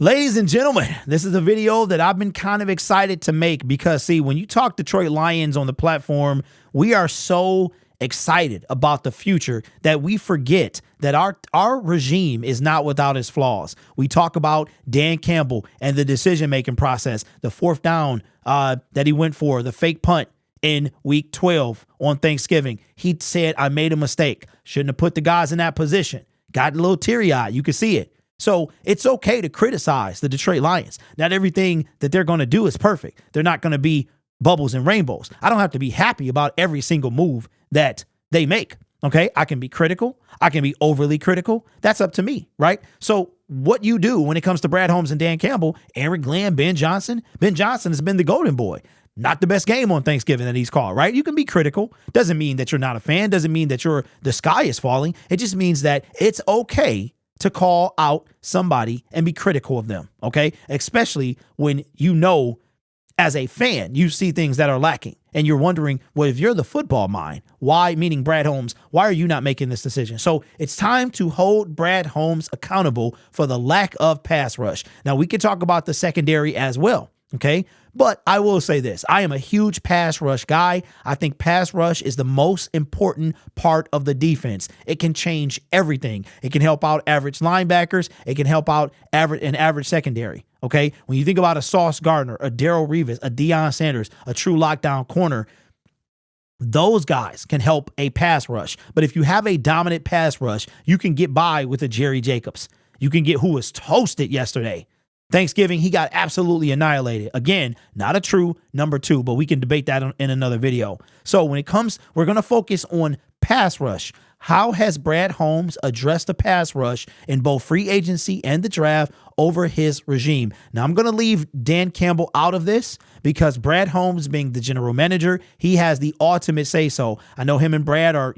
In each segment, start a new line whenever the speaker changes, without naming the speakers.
Ladies and gentlemen, this is a video that I've been kind of excited to make because, see, when you talk Detroit Lions on the platform, we are so excited about the future that we forget that our regime is not without its flaws. We talk about Dan Campbell and the decision-making process, the fourth down that he went for, the fake punt in week 12 on Thanksgiving. He said, I made a mistake. Shouldn't have put the guys in that position. Got a little teary-eyed. You can see it. So it's okay to criticize the Detroit Lions. Not everything that they're going to do is perfect. They're not going to be bubbles and rainbows. I don't have to be happy about every single move that they make. Okay. I can be critical. I can be overly critical. That's up to me. Right. So what you do when it comes to Brad Holmes and Dan Campbell, Aaron Glenn, Ben Johnson has been the golden boy. Not the best game on Thanksgiving that he's called, right? You can be critical. Doesn't mean that you're not a fan. Doesn't mean that the sky is falling. It just means that it's okay to call out somebody and be critical of them, okay? Especially when you know, as a fan, you see things that are lacking and you're wondering, well, if you're the football mind, why, meaning Brad Holmes, why are you not making this decision? So it's time to hold Brad Holmes accountable for the lack of pass rush. Now, we can talk about the secondary as well, okay? But I will say this, I am a huge pass rush guy. I think pass rush is the most important part of the defense. It can change everything. It can help out average linebackers. It can help out an average secondary, okay? When you think about a Sauce Gardner, a Darrelle Revis, a Deion Sanders, a true lockdown corner, those guys can help a pass rush. But if you have a dominant pass rush, you can get by with a Jerry Jacobs. You can get who was toasted yesterday. Thanksgiving, he got absolutely annihilated. Again, not a true number two, but we can debate that in another video. So when it comes, we're going to focus on pass rush. How has Brad Holmes addressed the pass rush in both free agency and the draft over his regime? Now, I'm going to leave Dan Campbell out of this because Brad Holmes, being the general manager, he has the ultimate say-so. I know him and Brad are,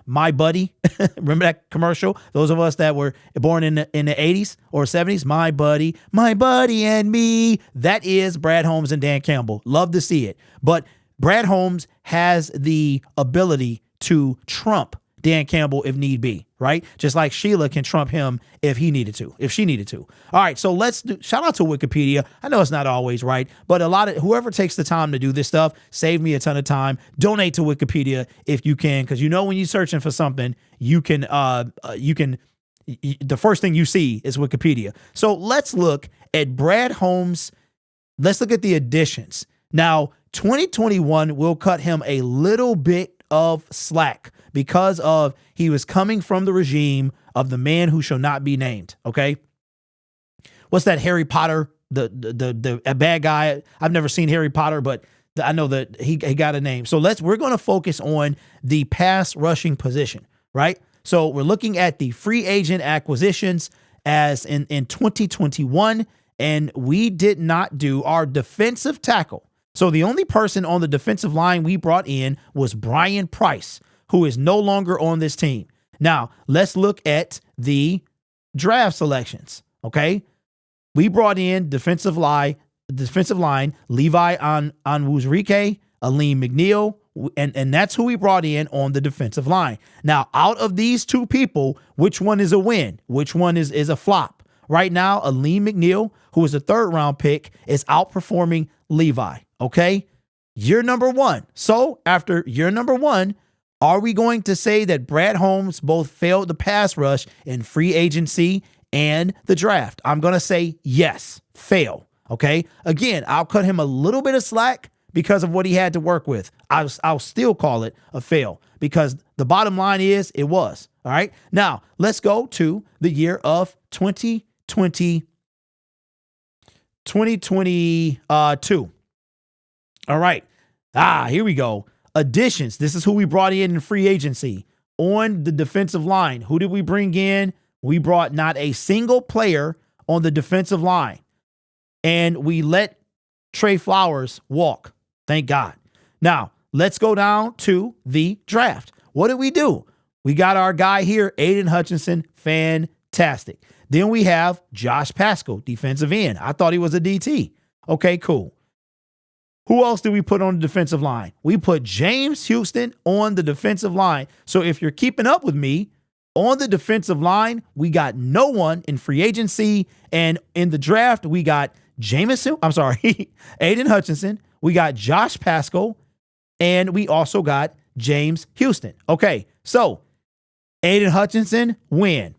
my buddy. Remember that commercial? Those of us that were born in the 80s or 70s, my buddy and me. That is Brad Holmes and Dan Campbell. Love to see it. But Brad Holmes has the ability to trump Dan Campbell if need be, right? Just like Sheila can trump him if she needed to. All right, so shout out to Wikipedia. I know it's not always right, but whoever takes the time to do this stuff, save me a ton of time. Donate to Wikipedia if you can, because when you're searching for something, the first thing you see is Wikipedia. So let's look at Brad Holmes. Let's look at the additions. Now, 2021 will cut him a little bit of slack because of he was coming from the regime of the man who shall not be named. Okay. What's that Harry Potter, a bad guy? I've never seen Harry Potter, but I know that he got a name. So we're going to focus on the pass rushing position, right? So we're looking at the free agent acquisitions as in 2021, and we did not do our defensive tackle. So the only person on the defensive line we brought in was Brian Price, who is no longer on this team. Now, let's look at the draft selections, okay? We brought in defensive line Levi Onwuzurike, Aleem McNeil, and that's who we brought in on the defensive line. Now, out of these two people, which one is a win? Which one is a flop? Right now, Aleem McNeil, who is a third-round pick, is outperforming Levi, okay? Year number one. So after year number one, are we going to say that Brad Holmes both failed the pass rush in free agency and the draft? I'm going to say yes, fail, okay? Again, I'll cut him a little bit of slack because of what he had to work with. I'll still call it a fail because the bottom line is it was, all right? Now, let's go to the year of 2022. All right. Here we go. Additions. This is who we brought in free agency. On the defensive line, who did we bring in? We brought not a single player on the defensive line. And we let Trey Flowers walk. Thank God. Now, let's go down to the draft. What did we do? We got our guy here, Aiden Hutchinson. Fantastic. Then we have Josh Pascal, defensive end. I thought he was a DT. Okay, cool. Who else did we put on the defensive line? We put James Houston on the defensive line. So if you're keeping up with me, on the defensive line, we got no one in free agency. And in the draft, we got Aiden Hutchinson. We got Josh Pascal. And we also got James Houston. Okay, so Aiden Hutchinson, win.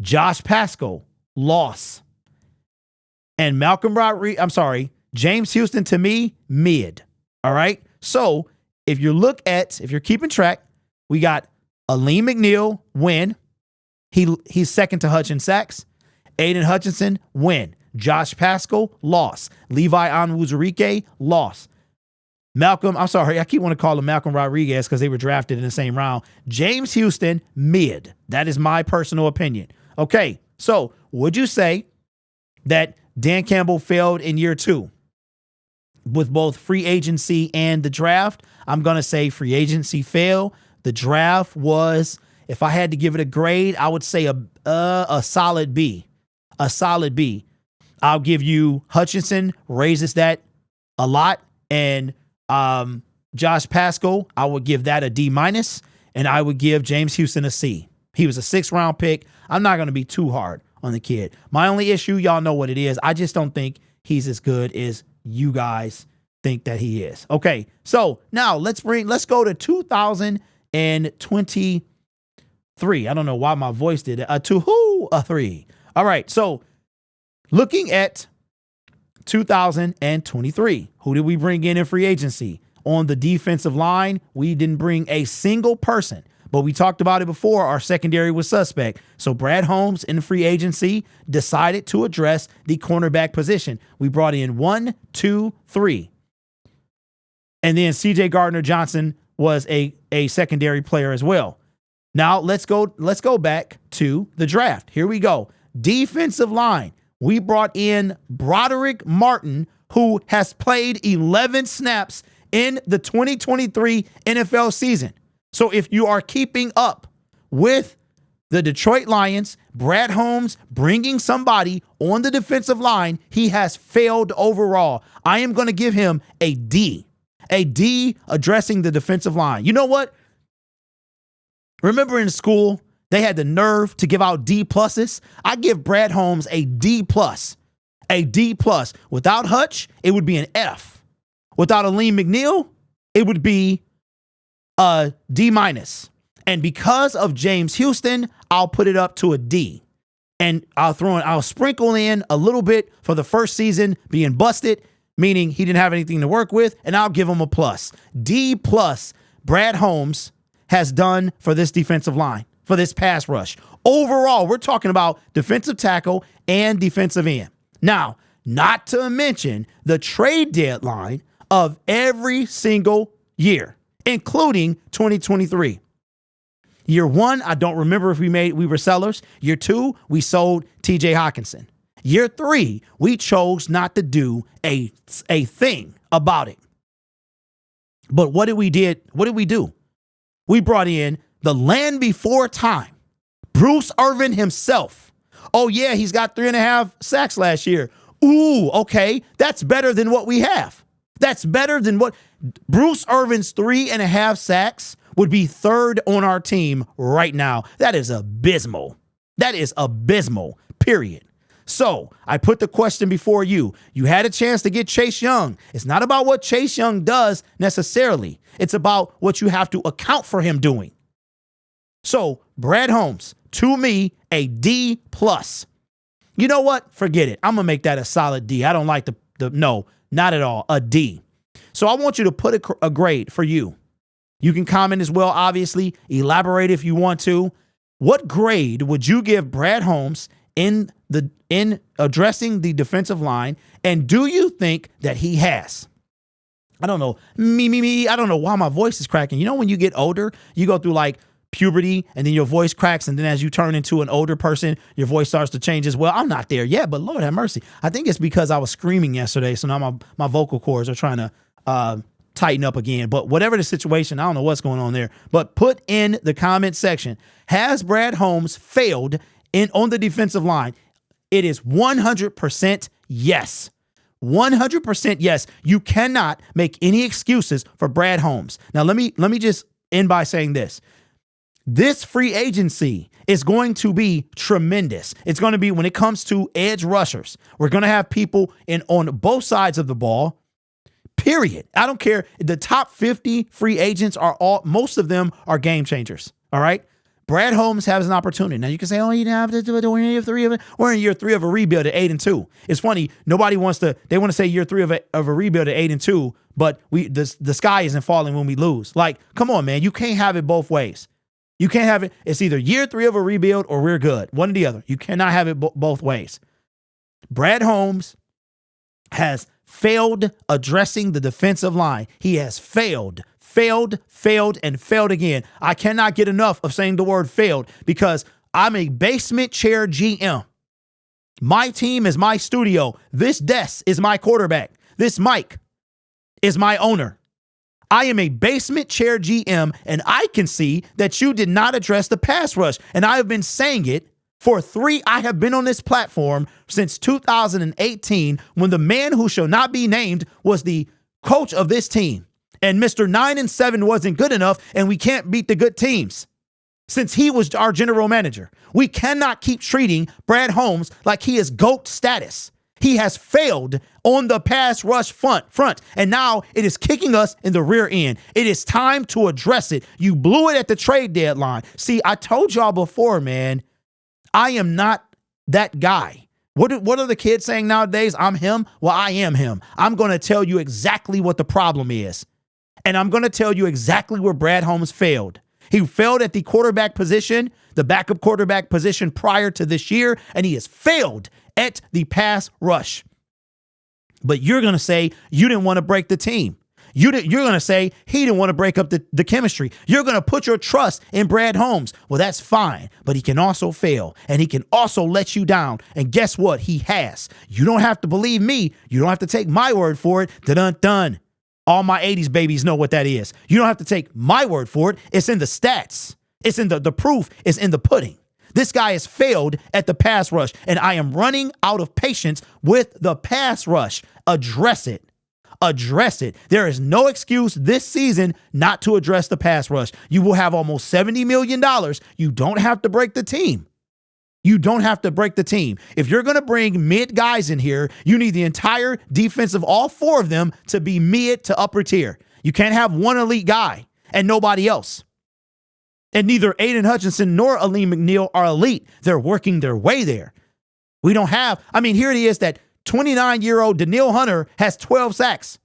Josh Pascal, loss. And James Houston, to me, mid. All right. So if you're keeping track, we got Aleem McNeil, win. He's second to Hutch in sacks. Aiden Hutchinson, win. Josh Pascal, loss. Levi Onwuzurike, loss. I keep wanting to call him Malcolm Rodriguez because they were drafted in the same round. James Houston, mid. That is my personal opinion. Okay, so would you say that Dan Campbell failed in year 2 with both free agency and the draft? I'm going to say free agency failed. The draft was, if I had to give it a grade, I would say a solid B. A solid B. I'll give you Hutchinson, raises that a lot, and Josh Pascal, I would give that a D-, and I would give James Houston a C. He was a 6th round pick. I'm not going to be too hard on the kid. My only issue, y'all know what it is. I just don't think he's as good as you guys think that he is. Okay, so now let's go to 2023. I don't know why my voice did it. A 3. All right, so looking at 2023, who did we bring in free agency? On the defensive line, we didn't bring a single person, but we talked about it before. Our secondary was suspect. So Brad Holmes in free agency decided to address the cornerback position. We brought in 1, 2, 3. And then CJ Gardner-Johnson was a secondary player as well. Now let's go back to the draft. Here we go. Defensive line. We brought in Broderick Martin, who has played 11 snaps in the 2023 NFL season. So if you are keeping up with the Detroit Lions, Brad Holmes bringing somebody on the defensive line, he has failed overall. I am going to give him a D addressing the defensive line. You know what? Remember in school, they had the nerve to give out D+. I give Brad Holmes a D+. A D+. Without Hutch, it would be an F. Without Aleem McNeil, it would be a D-. And because of James Houston, I'll put it up to a D. And I'll sprinkle in a little bit for the first season being busted, meaning he didn't have anything to work with, and I'll give him a plus. D+, Brad Holmes has done for this defensive line, for this pass rush. Overall, we're talking about defensive tackle and defensive end. Now, not to mention the trade deadline of every single year, including 2023. Year 1, I don't remember if we were sellers. Year 2, we sold TJ Hawkinson. Year 3, we chose not to do a thing about it. But what did we do? We brought in the land before time, Bruce Irvin himself. Oh yeah, he's got 3.5 sacks last year. Ooh, okay, that's better than what we have. That's better than what Bruce Irvin's 3.5 sacks would be 3rd on our team right now. That is abysmal. That is abysmal, period. So I put the question before you. You had a chance to get Chase Young. It's not about what Chase Young does necessarily. It's about what you have to account for him doing. So Brad Holmes, to me, a D+. You know what? Forget it. I'm going to make that a solid D. I don't like no, not at all, a D. So I want you to put a grade for you. You can comment as well, obviously. Elaborate if you want to. What grade would you give Brad Holmes in addressing the defensive line? And do you think that he has? I don't know. I don't know why my voice is cracking. You know, when you get older, you go through like puberty and then your voice cracks. And then as you turn into an older person, your voice starts to change as well. I'm not there yet, but Lord have mercy. I think it's because I was screaming yesterday. So now my vocal cords are trying to tighten up again. But whatever the situation, I don't know what's going on there. But put in the comment section, has Brad Holmes failed on the defensive line? It is 100% yes. 100% yes. You cannot make any excuses for Brad Holmes. Now, let me just end by saying this. This free agency is going to be tremendous. It's going to be, when it comes to edge rushers, we're going to have people on both sides of the ball, period. I don't care. The top 50 free agents most of them are game changers. All right. Brad Holmes has an opportunity. Now you can say, oh, you have to do it. We're in year 3 of it. We're in year 3 of a rebuild at 8-2. It's funny. Nobody wants to, they want to say year 3 of a rebuild at 8-2, but the sky isn't falling when we lose. Like, come on, man. You can't have it both ways. You can't have it. It's either year 3 of a rebuild or we're good. One or the other. You cannot have it both ways. Brad Holmes has failed addressing the defensive line. He has failed, and failed again. I cannot get enough of saying the word failed because I'm a basement chair GM. My team is my studio. This desk is my quarterback. This mic is my owner. I am a basement chair GM, and I can see that you did not address the pass rush. And I have been saying it I have been on this platform since 2018 when the man who shall not be named was the coach of this team. And Mr. 9-7 wasn't good enough, and we can't beat the good teams. Since he was our general manager, we cannot keep treating Brad Holmes like he is GOAT status. He has failed on the pass rush front, and now it is kicking us in the rear end. It is time to address it. You blew it at the trade deadline. See, I told y'all before, man, I am not that guy. What are the kids saying nowadays? I'm him. Well, I am him. I'm going to tell you exactly what the problem is. And I'm going to tell you exactly where Brad Holmes failed. He failed at the quarterback position, the backup quarterback position prior to this year, and he has failed at the pass rush. But you're going to say you didn't want to break the team. You're going to say he didn't want to break up the chemistry. You're going to put your trust in Brad Holmes. Well, that's fine, but he can also fail, and he can also let you down. And guess what? He has. You don't have to believe me. You don't have to take my word for it. Dun-dun-dun. All my 80s babies know what that is. You don't have to take my word for it. It's in the stats. It's in the proof is in the pudding. This guy has failed at the pass rush, and I am running out of patience with the pass rush. Address it. Address it. There is no excuse this season not to address the pass rush. You will have almost $70 million. You don't have to break the team. You don't have to break the team. If you're going to bring mid guys in here, you need the entire defense of all 4 of them to be mid to upper tier. You can't have one elite guy and nobody else. And neither Aiden Hutchinson nor Aleem McNeil are elite. They're working their way there. We don't have, here it is that 29-year-old Daniil Hunter has 12 sacks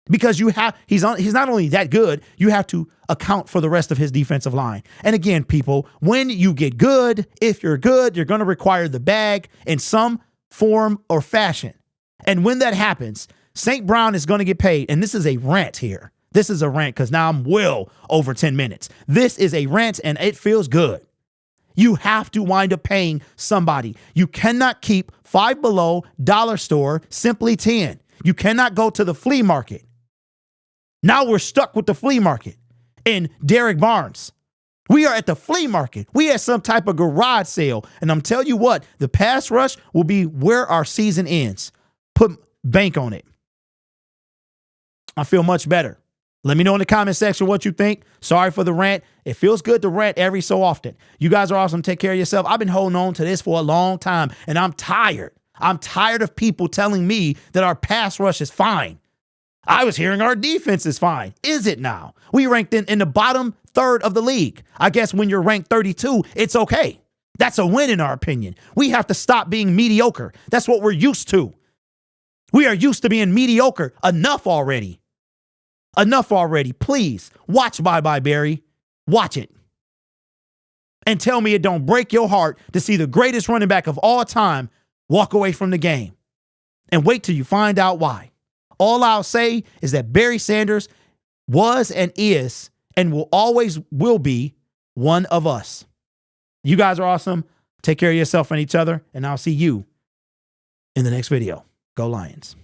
because he's not only that good, you have to account for the rest of his defensive line. And again, people, when you get good, if you're good, you're going to require the bag in some form or fashion. And when that happens, St. Brown is going to get paid. And this is a rant here. This is a rant because now I'm well over 10 minutes. This is a rant and it feels good. You have to wind up paying somebody. You cannot keep Five Below, Dollar Store, Simply 10. You cannot go to the flea market. Now we're stuck with the flea market in Derek Barnes. We are at the flea market. We had some type of garage sale. And I'm telling you what, the pass rush will be where our season ends. Put bank on it. I feel much better. Let me know in the comment section what you think. Sorry for the rant. It feels good to rant every so often. You guys are awesome. Take care of yourself. I've been holding on to this for a long time, and I'm tired. I'm tired of people telling me that our pass rush is fine. I was hearing our defense is fine. Is it now? We ranked in the bottom third of the league. I guess when you're ranked 32, it's okay. That's a win in our opinion. We have to stop being mediocre. That's what we're used to. We are used to being mediocre. Enough already. Enough already. Please watch Bye Bye Barry. Watch it. And tell me it don't break your heart to see the greatest running back of all time walk away from the game. And wait till you find out why. All I'll say is that Barry Sanders was and is and will always will be one of us. You guys are awesome. Take care of yourself and each other, and I'll see you in the next video. Go Lions.